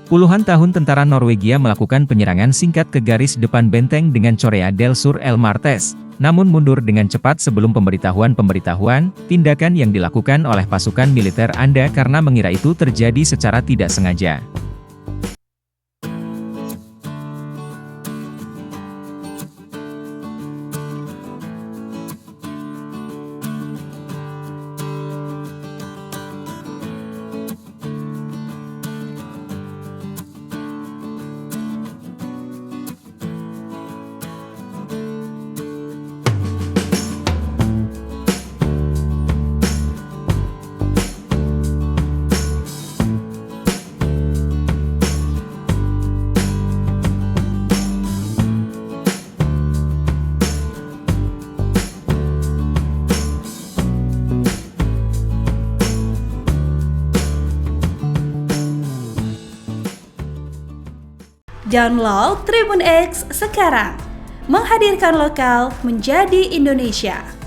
Puluhan tahun tentara Norwegia melakukan penyerangan singkat ke garis depan benteng dengan Corea del Sur El Martes, namun mundur dengan cepat sebelum pemberitahuan, tindakan yang dilakukan oleh pasukan militer Anda karena mengira itu terjadi secara tidak sengaja. Download Tribun X sekarang, menghadirkan lokal menjadi Indonesia.